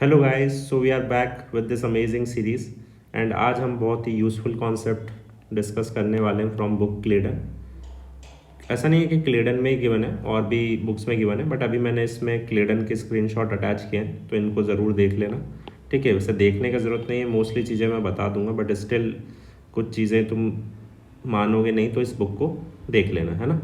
Hello guys, so we are back with this amazing series and आज हम बहुत ही useful concept discuss करने वाले हैं फ्रॉम बुक क्लेडन। ऐसा नहीं है कि क्लेडन में ही गिवन है, और भी बुक्स में गिवन है, बट अभी मैंने इसमें क्लेडन के स्क्रीनशॉट अटैच किए हैं, तो इनको ज़रूर देख लेना। ठीक है, वैसे देखने का ज़रूरत नहीं है, मोस्टली चीज़ें मैं बता दूंगा, बट स्टिल कुछ चीज़ें तुम मानोगे नहीं तो इस बुक को देख लेना, है ना।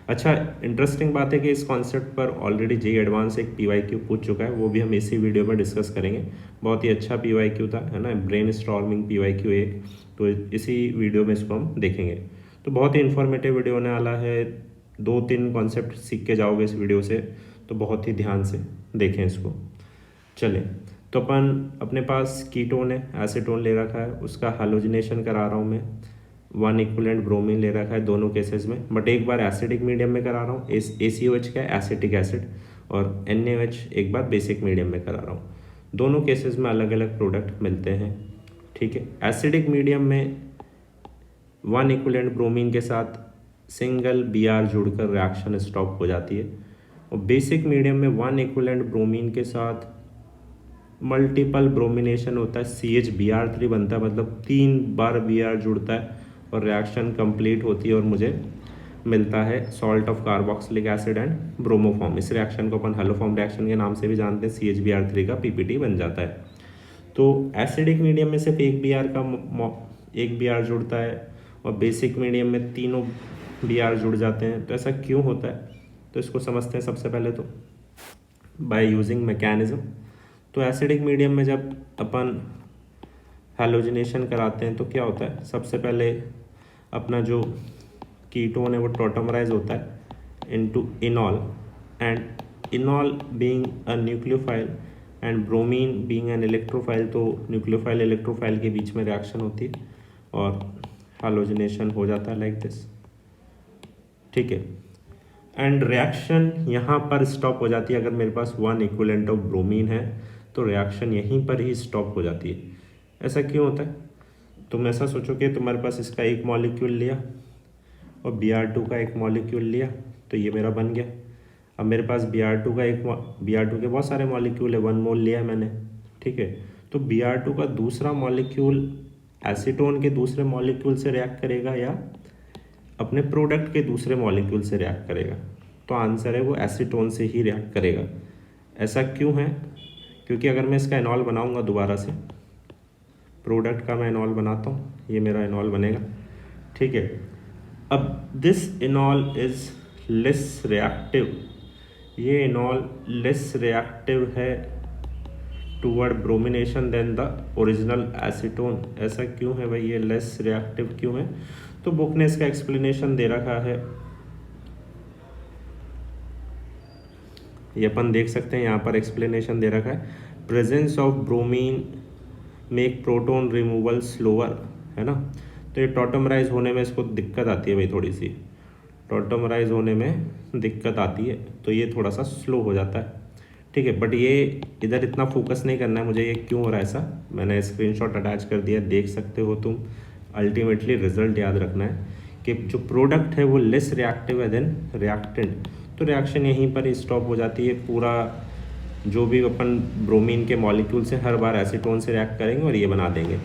अच्छा, इंटरेस्टिंग बात है कि इस कॉन्सेप्ट पर ऑलरेडी जेई एडवांस एक पीवाईक्यू पूछ चुका है, वो भी हम इसी वीडियो में डिस्कस करेंगे। बहुत ही अच्छा पीवाईक्यू था, है ना, ब्रेन स्टॉर्मिंग पीवाईक्यू एक। तो इसी वीडियो में इसको हम देखेंगे। तो बहुत ही इन्फॉर्मेटिव वीडियो होने वाला है। 2-3 कॉन्सेप्ट सीख के जाओगे इस वीडियो से, तो बहुत ही ध्यान से देखें इसको। चलें, तो अपन अपने पास कीटोन है, एसीटोन ले रखा है, उसका हैलोजिनेशन करा रहा हूँ मैं। 1 इक्विवेलेंट ब्रोमीन ले रखा है दोनों केसेस में, बट एक बार एसिडिक मीडियम में करा रहा हूँ, ACOH का एसिटिक एसिड, और NaOH एक बार बेसिक मीडियम में करा रहा हूँ। दोनों केसेस में अलग अलग प्रोडक्ट मिलते हैं। ठीक है, एसिडिक मीडियम में 1 इक्विवेलेंट ब्रोमीन के साथ सिंगल Br जुड़कर रिएक्शन स्टॉप हो जाती है, और बेसिक मीडियम में 1 इक्विवेलेंट ब्रोमीन के साथ मल्टीपल ब्रोमिनेशन होता है, CHBr3 बनता है, मतलब 3 बार Br जुड़ता है और रिएक्शन कंप्लीट होती है और मुझे मिलता है salt of carboxylic acid and bromoform. इस रिएक्शन को अपन हेलोफॉर्म रिएक्शन के नाम से भी जानते हैं। CHBr3 का PPT बन जाता है। तो एसिडिक मीडियम में सिर्फ एक Br जुड़ता है, और बेसिक मीडियम में तीनों Br जुड़ जाते हैं। तो ऐसा क्यों होता है, तो इसको समझते हैं सबसे पहले तो बाय यूजिंग मैकेनिज्म। तो एसिडिक मीडियम में जब अपन हैलोजिनेशन कराते हैं तो क्या होता है, सबसे पहले अपना जो कीटोन है वो टॉटमराइज होता है into इनॉल, and इनॉल being a nucleophile and bromine being an electrophile. तो न्यूक्लियोफाइल इलेक्ट्रोफाइल के बीच में रिएक्शन होती है और हैलोजिनेशन हो जाता है लाइक दिस। ठीक है, एंड रिएक्शन यहाँ पर स्टॉप हो जाती है। अगर मेरे पास 1 इक्विवेलेंट ऑफ ब्रोमीन है तो रिएक्शन यहीं पर ही स्टॉप हो जाती है। ऐसा क्यों होता है, तुम ऐसा सोचो कि तुम्हारे पास इसका एक मॉलिक्यूल लिया और Br2 का एक मॉलिक्यूल लिया, तो ये मेरा बन गया। अब मेरे पास Br2 के बहुत सारे मॉलिक्यूल है, 1 मोल लिया है मैंने। ठीक है, तो Br2 का दूसरा मॉलिक्यूल एसीटोन के दूसरे मॉलिक्यूल से रिएक्ट करेगा या अपने प्रोडक्ट के दूसरे मॉलिक्यूल से रिएक्ट करेगा, तो आंसर है वो एसीटोन से ही रिएक्ट करेगा। ऐसा क्यों है, क्योंकि अगर मैं इसका एनॉल बनाऊंगा दोबारा से, प्रोडक्ट का मैं एनॉल बनाता हूँ, ये मेरा एनॉल बनेगा। ठीक है, अब this enol is less reactive, ये एनॉल लेस रिएक्टिव है toward bromination than the original acetone. ऐसा क्यों है भाई, ये लेस रिएक्टिव क्यों है, तो बुक ने इसका एक्सप्लेनेशन दे रखा है। ये अपन देख सकते हैं, यहाँ पर एक्सप्लेनेशन दे रखा है, presence of bromine make proton removal slower, है ना। तो ये टॉटमराइज होने में इसको दिक्कत आती है भाई, थोड़ी सी टॉटमराइज होने में दिक्कत आती है, तो ये थोड़ा सा स्लो हो जाता है। ठीक है, बट ये इधर इतना फोकस नहीं करना है मुझे, ये क्यों हो रहा है ऐसा, मैंने स्क्रीनशॉट अटैच कर दिया, देख सकते हो तुम। अल्टीमेटली रिजल्ट याद रखना है कि जो प्रोडक्ट है वो लेस रिएक्टिव है देन रिएक्टेंट, तो रिएक्शन यहीं पर ही स्टॉप हो जाती है। पूरा जो भी अपन ब्रोमीन के मॉलिक्यूल से हर बार एसीटोन से रिएक्ट करेंगे और ये बना देंगे।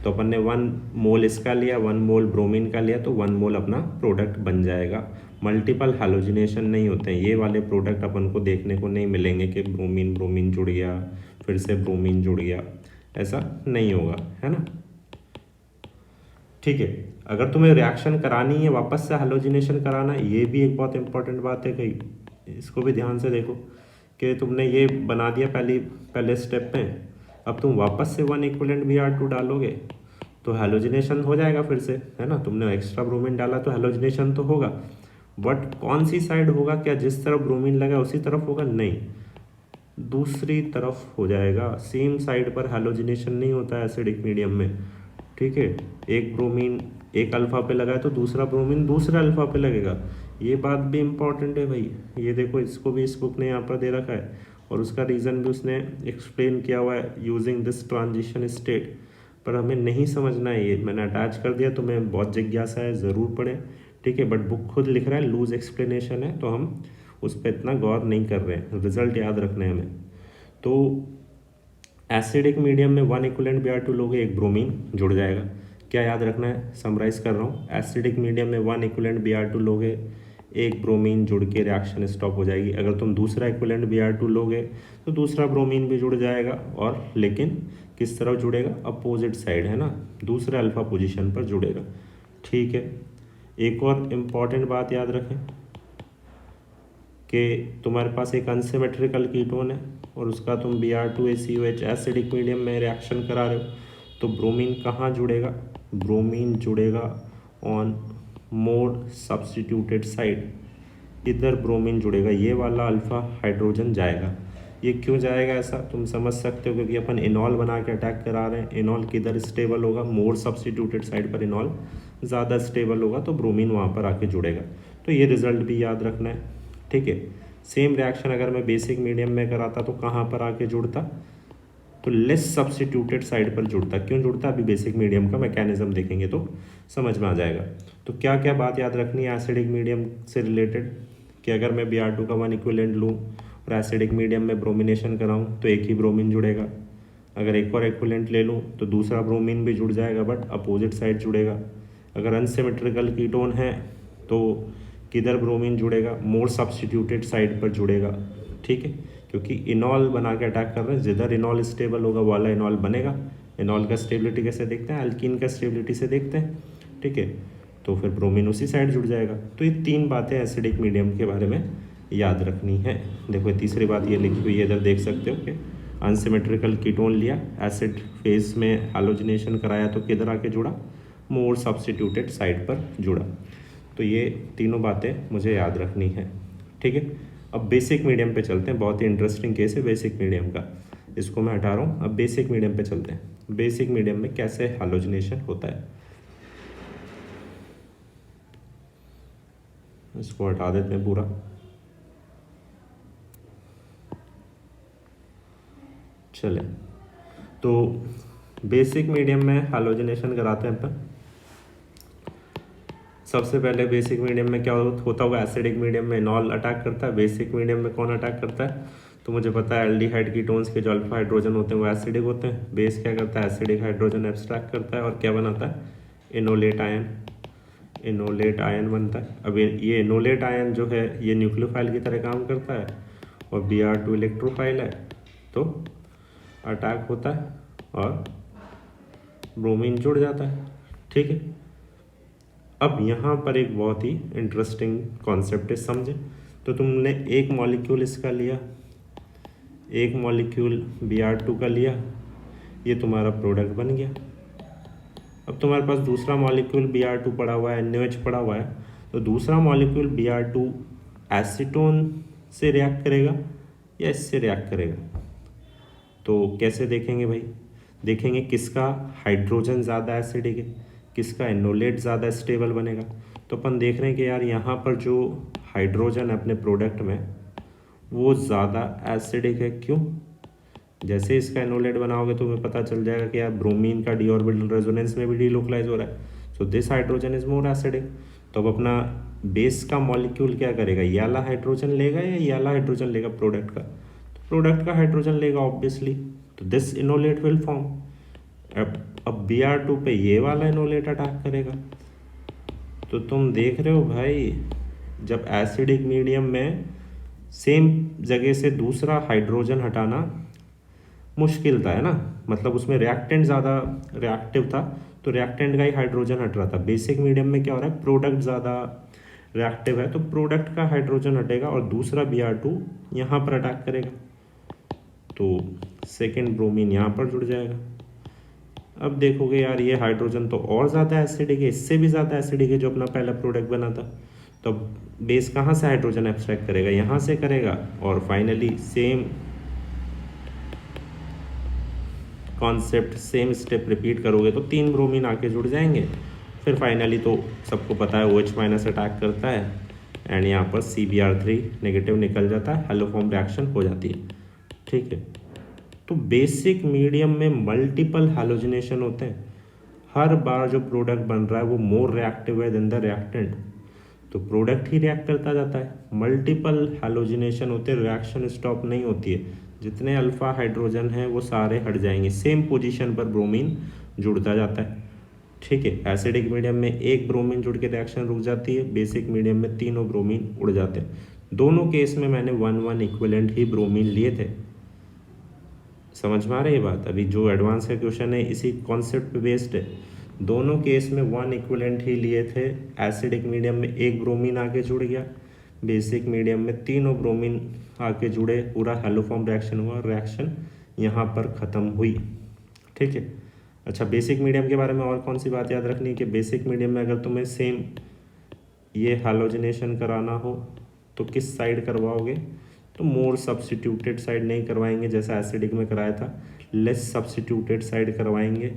तो अपन ने 1 मोल इसका लिया, 1 मोल ब्रोमीन का लिया, तो 1 मोल अपना प्रोडक्ट बन जाएगा। मल्टीपल हैलोजिनेशन नहीं होते हैं, ये वाले प्रोडक्ट अपन को देखने को नहीं मिलेंगे कि ब्रोमीन ब्रोमीन जुड़ गया फिर से ब्रोमीन जुड़ गया, ऐसा नहीं होगा, है ना। ठीक है, अगर तुम्हें रिएक्शन करानी है, वापस से हैलोजिनेशन कराना है, ये भी एक बहुत इंपॉर्टेंट बात है, कहीं इसको भी ध्यान से देखो कि तुमने ये बना दिया पहले स्टेप में, अब तुम वापस से 1 इक्विवेलेंट Br2 डालोगे तो हैलोजिनेशन हो जाएगा फिर से, है ना। तुमने एक्स्ट्रा ब्रोमीन डाला तो हैलोजिनेशन तो होगा, बट कौन सी साइड होगा, क्या जिस तरफ ब्रोमीन लगा उसी तरफ होगा, नहीं, दूसरी तरफ हो जाएगा। सेम साइड पर हैलोजिनेशन नहीं होता है एसिडिक मीडियम में। ठीक है, एक ब्रोमीन एक अल्फा पे लगा है तो दूसरा ब्रोमीन दूसरे अल्फा पे लगेगा, ये बात भी इम्पॉर्टेंट है भाई। ये देखो, इसको भी इस बुक ने यहाँ पर दे रखा है, और उसका रीज़न भी उसने एक्सप्लेन किया हुआ है, यूजिंग दिस ट्रांजिशन स्टेट। पर हमें नहीं समझना है, ये मैंने अटैच कर दिया, तो मैं बहुत जिज्ञासा है, ज़रूर पढ़ें। ठीक है, बट बुक खुद लिख रहा है लूज एक्सप्लेनेशन है, तो हम उस पर इतना गौर नहीं कर रहे हैं, रिजल्ट याद रखना है हमें। तो एसिडिक मीडियम में 1 इक्विवेलेंट Br2 लोगे, एक ब्रोमीन जुड़ जाएगा। क्या याद रखना है, समराइज कर रहा हूँ, एसिडिक मीडियम में 1 इक्विवेलेंट Br2 लोगे, एक ब्रोमीन जुड़ के रिएक्शन स्टॉप हो जाएगी। अगर तुम दूसरा इक्विवेलेंट Br2 लोगे तो दूसरा ब्रोमीन भी जुड़ जाएगा, और लेकिन किस तरफ जुड़ेगा, अपोजिट साइड है ना, दूसरे अल्फा पोजीशन पर जुड़ेगा। ठीक है, एक और इम्पॉर्टेंट बात याद रखें कि तुम्हारे पास एक अनसिमेट्रिकल कीटोन है और उसका तुम Br2ACOH एसिडिक मीडियम में रिएक्शन करा रहे हो, तो ब्रोमीन कहाँ जुड़ेगा, ब्रोमीन जुड़ेगा ऑन मोर सब्स्टिट्यूटेड साइड, इधर ब्रोमीन जुड़ेगा, ये वाला अल्फा हाइड्रोजन जाएगा। ये क्यों जाएगा ऐसा तुम समझ सकते हो, क्योंकि अपन इनॉल बना के अटैक करा रहे हैं। इनॉल किधर स्टेबल होगा, मोर सब्स्टिट्यूटेड साइड पर इनॉल ज़्यादा स्टेबल होगा, तो ब्रोमीन वहाँ पर आके जुड़ेगा। तो ये रिजल्ट भी याद रखना है। ठीक है, सेम रिएक्शन अगर मैं बेसिक मीडियम में कराता तो कहाँ पर आके जुड़ता, तो लेस सब्स्टिट्यूटेड साइड पर जुड़ता। क्यों जुड़ता, अभी बेसिक मीडियम का मैकेनिज्म देखेंगे तो समझ में आ जाएगा। तो क्या क्या बात याद रखनी है एसिडिक मीडियम से रिलेटेड, कि अगर मैं Br2 का 1 इक्विवेलेंट लूँ और एसिडिक मीडियम में ब्रोमिनेशन कराऊँ तो एक ही ब्रोमीन जुड़ेगा। अगर एक और इक्विवेलेंट ले लूँ तो दूसरा ब्रोमीन भी जुड़ जाएगा, बट अपोजिट साइड जुड़ेगा। अगर अनसिमेट्रिकल कीटोन है तो किधर ब्रोमीन जुड़ेगा, मोर सब्स्टिट्यूटेड साइड पर जुड़ेगा। ठीक है, क्योंकि इनॉल बना के अटैक कर रहे हैं, जिधर इनॉल स्टेबल होगा वाला इनॉल बनेगा। इनॉल का स्टेबिलिटी कैसे देखते हैं, अल्कीन का स्टेबिलिटी से देखते हैं। ठीक है, तो फिर ब्रोमीन उसी साइड जुड़ जाएगा। तो ये 3 बातें एसिडिक मीडियम के बारे में याद रखनी है। देखो तीसरी बात ये लिखी हुई है, इधर देख सकते हो कि अनसिमेट्रिकल कीटोन लिया, एसिड फेज में हैलोजिनेशन कराया तो किधर आके जुड़ा, मोर सब्स्टिट्यूटेड साइड पर जुड़ा। तो ये तीनों बातें मुझे याद रखनी है। ठीक है, अब बेसिक मीडियम पे चलते हैं। बहुत ही इंटरेस्टिंग केस है बेसिक मीडियम का, इसको मैं हटा रहा हूँ। अब बेसिक मीडियम पे चलते हैं। बेसिक मीडियम में कैसे हैलोजिनेशन होता है, इसको हटा देते हैं पूरा। चले, तो बेसिक मीडियम में हैलोजिनेशन कराते हैं अपन। सबसे पहले बेसिक मीडियम में क्या होता होगा, एसिडिक मीडियम में इनॉल अटैक करता है, बेसिक मीडियम में कौन अटैक करता है, तो मुझे पता है एल्डिहाइड कीटोन्स के जो अल्फा हाइड्रोजन होते हैं वो एसिडिक होते हैं। बेस क्या करता है, एसिडिक हाइड्रोजन एब्स्ट्रैक्ट करता है और क्या बनाता है, इनोलेट आयन। इनोलेट आयन बनता है। अब ये इनोलेट आयन जो है ये न्यूक्लियोफाइल की तरह काम करता है और Br2 इलेक्ट्रोफाइल है, तो अटैक होता है और ब्रोमीन जुड़ जाता है। ठीक है, अब यहाँ पर एक बहुत ही इंटरेस्टिंग कॉन्सेप्ट है, समझे। तो तुमने एक मॉलिक्यूल इसका लिया, एक मॉलिक्यूल Br2 का लिया, ये तुम्हारा प्रोडक्ट बन गया। अब तुम्हारे पास दूसरा मॉलिक्यूल Br2 पड़ा हुआ है, NaOH पड़ा हुआ है, तो दूसरा मॉलिक्यूल Br2 एसीटोन से रिएक्ट करेगा या इससे रिएक्ट करेगा। तो कैसे देखेंगे भाई, देखेंगे किसका हाइड्रोजन ज़्यादा एसिडिक है, किसका इनोलेट ज़्यादा स्टेबल बनेगा। तो अपन देख रहे हैं कि यार यहाँ पर जो हाइड्रोजन है अपने प्रोडक्ट में वो ज़्यादा एसिडिक है। क्यों, जैसे इसका इनोलेट बनाओगे तो तुम्हें पता चल जाएगा कि यार ब्रोमीन का डी ऑर्बिटल रेजोनेंस में भी डीलोकलाइज हो रहा है, so this hydrogen is more acidic. तो अब अपना बेस का मॉलिक्यूल क्या करेगा, ये वाला हाइड्रोजन लेगा या ये वाला हाइड्रोजन लेगा प्रोडक्ट का, तो प्रोडक्ट का हाइड्रोजन लेगा ऑब्वियसली, तो दिस इनोलेट विल फॉर्म। अब Br2 पे ये वाला इनोलेट अटैक करेगा। तो तुम देख रहे हो भाई, जब एसिडिक मीडियम में सेम जगह से दूसरा हाइड्रोजन हटाना मुश्किल था, है ना, मतलब उसमें रिएक्टेंट ज़्यादा रिएक्टिव था, तो रिएक्टेंट का ही हाइड्रोजन हट रहा था। बेसिक मीडियम में क्या हो रहा है, प्रोडक्ट ज़्यादा रिएक्टिव है तो प्रोडक्ट का हाइड्रोजन हटेगा और दूसरा Br2 यहाँ पर अटैक करेगा, तो सेकेंड ब्रोमीन यहाँ पर जुड़ जाएगा। अब देखोगे यार ये हाइड्रोजन तो और ज़्यादा एसिडिक है, इससे भी ज़्यादा एसिडिक है जो अपना पहला प्रोडक्ट बना था। तो बेस कहाँ से हाइड्रोजन एब्स्ट्रैक्ट करेगा, यहाँ से करेगा, और finally same concept same step repeat करोगे तो 3 ब्रोमीन आके जुड़ जाएंगे। फिर फाइनली तो सबको पता है OH माइनस अटैक करता है एंड यहाँ पर CBr3 नेगेटिव निकल जाता है, हेलोफॉर्म रिएक्शन हो जाती है। ठीक है, तो बेसिक मीडियम में मल्टीपल हैलोजिनेशन होते हैं। हर बार जो प्रोडक्ट बन रहा है वो मोर रिएक्टिव है देन द रिएक्टेंट, तो प्रोडक्ट ही रिएक्ट करता जाता है। मल्टीपल हैलोजिनेशन होते हैं, रिएक्शन स्टॉप नहीं होती है। जितने अल्फ़ा हाइड्रोजन हैं वो सारे हट जाएंगे, सेम पोजीशन पर ब्रोमीन जुड़ता जाता है। ठीक है, एसिडिक मीडियम में एक ब्रोमीन जुड़ के रिएक्शन रुक जाती है, बेसिक मीडियम में तीनों ब्रोमीन उड़ जाते हैं। दोनों केस में मैंने 1 इक्विवेलेंट ही ब्रोमीन लिए थे। समझ में आ रही है बात? अभी जो एडवांस का क्वेश्चन है इसी कॉन्सेप्ट पे बेस्ड है। दोनों केस में 1 इक्विवेलेंट ही लिए थे। एसिडिक मीडियम में एक ब्रोमीन आके जुड़ गया, बेसिक मीडियम में तीनों ब्रोमीन आके जुड़े, पूरा हेलोफॉर्म रिएक्शन हुआ, रिएक्शन यहाँ पर ख़त्म हुई। ठीक है। अच्छा, बेसिक मीडियम के बारे में और कौन सी बात याद रखनी है कि बेसिक मीडियम में अगर तुम्हें सेम ये हैलोजिनेशन कराना हो तो किस साइड करवाओगे? तो मोर सब्स्टिट्यूटेड साइड नहीं करवाएंगे जैसा एसिडिक में कराया था, लेस सब्स्टिट्यूटेड साइड करवाएंगे।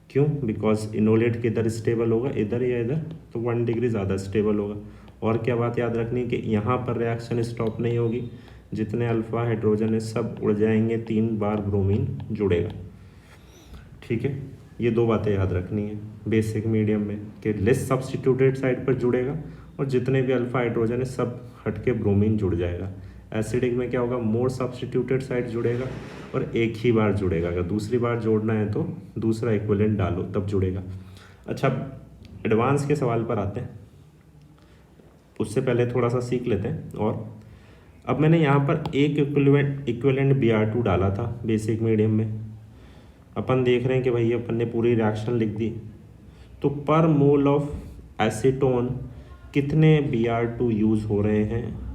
क्यों? बिकॉज इनोलेट किधर स्टेबल होगा, इधर या इधर, तो 1 डिग्री ज़्यादा स्टेबल होगा। और क्या बात याद रखनी कि यहाँ पर रिएक्शन स्टॉप नहीं होगी, जितने अल्फ़ा हाइड्रोजन है सब उड़ जाएंगे, 3 बार ब्रोमीन जुड़ेगा। ठीक है, ये 2 बातें याद रखनी है बेसिक मीडियम में कि लेस सब्स्टिट्यूटेड साइड पर जुड़ेगा और जितने भी अल्फ़ा हाइड्रोजन है सब हट के ब्रोमीन जुड़ जाएगा। एसिडिक में क्या होगा? मोर सब्स्टिट्यूटेड साइड जुड़ेगा और एक ही बार जुड़ेगा। अगर दूसरी बार जोड़ना है तो दूसरा इक्विवेलेंट डालो तब जुड़ेगा। अच्छा, एडवांस के सवाल पर आते हैं, उससे पहले थोड़ा सा सीख लेते हैं। और अब मैंने यहाँ पर एक इक्विवेलेंट Br2 डाला था बेसिक मीडियम में। अपन देख रहे हैं कि भाई अपन ने पूरी रिएक्शन लिख दी, तो पर मोल ऑफ एसीटोन कितने Br2 यूज़ हो रहे हैं?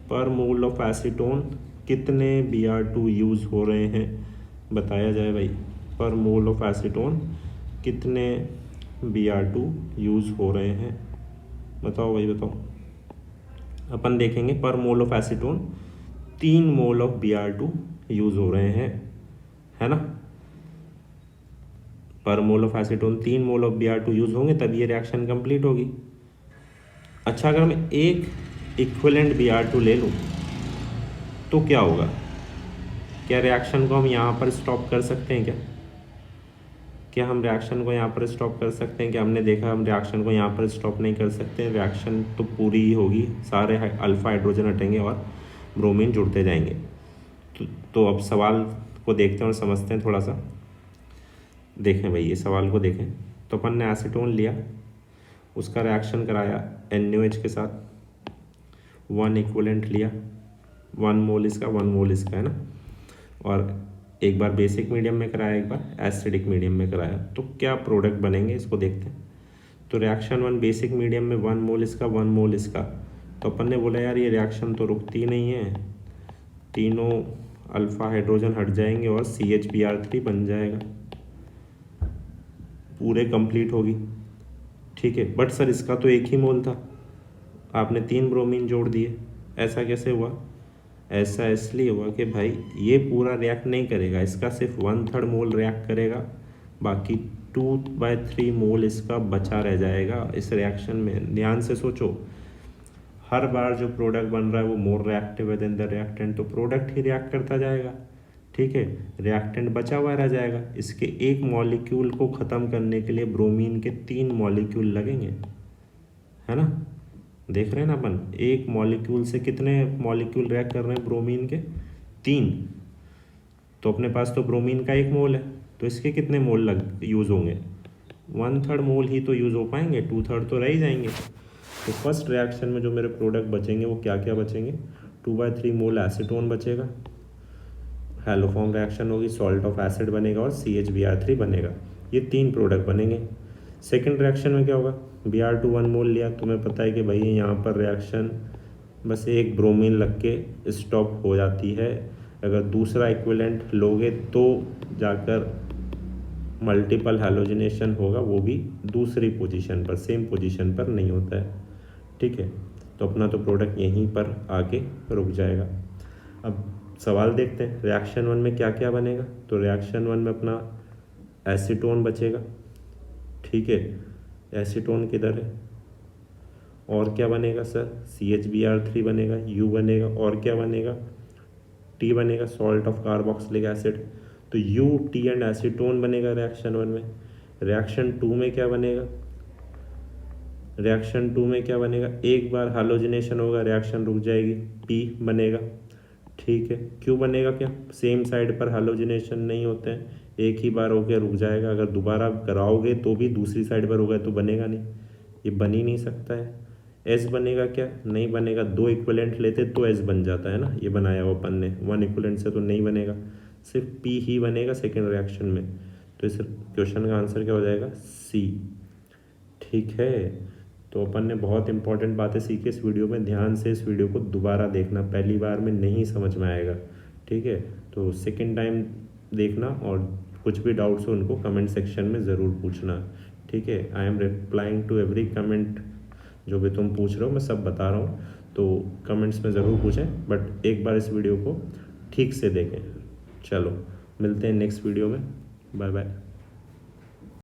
पर मोल ऑफ एसीटोन कितने Br2 यूज़ हो रहे हैं बताया जाए भाई। पर मोल ऑफ एसीटोन कितने Br2 यूज़ हो रहे हैं, बताओ भाई बताओ। अपन देखेंगे पर mole of acetone 3 mole of Br2 use हो रहे हैं, है ना। पर mole of acetone 3 mole of Br2 use होंगे तब ये रिएक्शन कंप्लीट होगी। अच्छा, अगर मैं एक इक्विवेलेंट Br2 ले लूँ तो क्या होगा? क्या रिएक्शन को हम यहाँ पर स्टॉप कर सकते हैं? क्या हम रिएक्शन को यहाँ पर स्टॉप कर सकते हैं? क्या हमने देखा हम रिएक्शन को यहाँ पर स्टॉप नहीं कर सकते? रिएक्शन तो पूरी ही होगी, सारे अल्फ़ा हाइड्रोजन हटेंगे और ब्रोमीन जुड़ते जाएंगे। तो अब सवाल को देखते हैं और समझते हैं थोड़ा सा। देखें भाई, ये सवाल को देखें। तो अपन ने एसीटोन लिया, उसका रिएक्शन कराया NaOH के साथ, 1 इक्विवेलेंट लिया, 1 मोल इसका 1 मोल इसका, है ना। और एक बार बेसिक मीडियम में कराया, एक बार एसिडिक मीडियम में कराया, तो क्या प्रोडक्ट बनेंगे इसको देखते हैं। तो रिएक्शन 1 बेसिक मीडियम में 1 मोल इसका 1 मोल इसका, तो अपन ने बोला यार ये रिएक्शन तो रुकती नहीं है, तीनों अल्फ़ा हाइड्रोजन हट जाएंगे और CHBr3 बन जाएगा, पूरे कंप्लीट होगी। ठीक है, बट सर इसका तो एक ही मोल था, आपने 3 ब्रोमीन जोड़ दिए, ऐसा कैसे हुआ? ऐसा इसलिए हुआ कि भाई ये पूरा रिएक्ट नहीं करेगा, इसका सिर्फ 1/3 मोल रिएक्ट करेगा, बाकी 2/3 मोल इसका बचा रह जाएगा इस रिएक्शन में। ध्यान से सोचो, हर बार जो प्रोडक्ट बन रहा है वो मोर रिएक्टिव है देन द रिएक्टेंट, तो प्रोडक्ट ही रिएक्ट करता जाएगा। ठीक है, रिएक्टेंट बचा हुआ रह जाएगा। इसके एक मॉलिक्यूल को ख़त्म करने के लिए ब्रोमीन के 3 मॉलिक्यूल लगेंगे, है ना। देख रहे हैं ना अपन, एक मॉलिक्यूल से कितने मॉलिक्यूल रिएक्ट कर रहे हैं ब्रोमीन के? 3। तो अपने पास तो ब्रोमीन का 1 मोल है, तो इसके कितने मोल यूज़ होंगे? 1/3 मोल ही तो यूज़ हो पाएंगे, 2/3 तो रह ही जाएंगे। तो फर्स्ट रिएक्शन में जो मेरे प्रोडक्ट बचेंगे वो क्या क्या बचेंगे? 2/3 मोल एसीटोन बचेगा, हेलोफॉर्म रिएक्शन होगी, सॉल्ट ऑफ एसिड बनेगा और CHBr3 बनेगा। ये 3 प्रोडक्ट बनेंगे। सेकेंड रिएक्शन में क्या होगा? Br2 1 मोल लिया, तुम्हें पता है कि भाई यहाँ पर रिएक्शन बस एक ब्रोमीन लग के स्टॉप हो जाती है। अगर दूसरा इक्विवेलेंट लोगे तो जाकर मल्टीपल हैलोजिनेशन होगा, वो भी दूसरी पोजीशन पर, सेम पोजीशन पर नहीं होता है। ठीक है, तो अपना तो प्रोडक्ट यहीं पर आके रुक जाएगा। अब सवाल देखते हैं, रिएक्शन 1 में क्या क्या बनेगा। तो रिएक्शन 1 में अपना एसीटोन बचेगा। ठीक है, एसीटोन किधर है? और क्या बनेगा सर? CHBr3 बनेगा, U बनेगा, और क्या बनेगा? T बनेगा, सॉल्ट ऑफ कार्बोक्सिलिक एसिड। तो U, T एंड एसीटोन बनेगा रिएक्शन 1 में। रिएक्शन 2 में क्या बनेगा? रिएक्शन 2 में क्या बनेगा? एक बार हैलोजिनेशन होगा, रिएक्शन रुक जाएगी, P बनेगा। ठीक है, क्यों बनेगा क्या? सेम साइड पर हैलोजिनेशन नहीं होते हैं, एक ही बार होकर रुक जाएगा, अगर दोबारा कराओगे तो भी दूसरी साइड पर होगा तो बनेगा नहीं, ये बन ही नहीं सकता है। एस बनेगा क्या? नहीं बनेगा, दो इक्विवेलेंट लेते तो एस बन जाता है ना, ये बनाया हुआ अपन ने, वन इक्विवेलेंट से तो नहीं बनेगा, सिर्फ पी ही बनेगा सेकेंड रिएक्शन में। तो इस क्वेश्चन का आंसर क्या हो जाएगा? सी। ठीक है, तो अपन ने बहुत इंपॉर्टेंट बातें सीखी इस वीडियो में, ध्यान से इस वीडियो को दोबारा देखना, पहली बार में नहीं समझ में आएगा। ठीक है, तो सेकेंड टाइम देखना और कुछ भी डाउट्स हो उनको कमेंट सेक्शन में ज़रूर पूछना। ठीक है, I am replying to every comment, जो भी तुम पूछ रहे हो मैं सब बता रहा हूँ, तो कमेंट्स में ज़रूर पूछें, बट एक बार इस वीडियो को ठीक से देखें। चलो मिलते हैं नेक्स्ट वीडियो में, बाय बाय।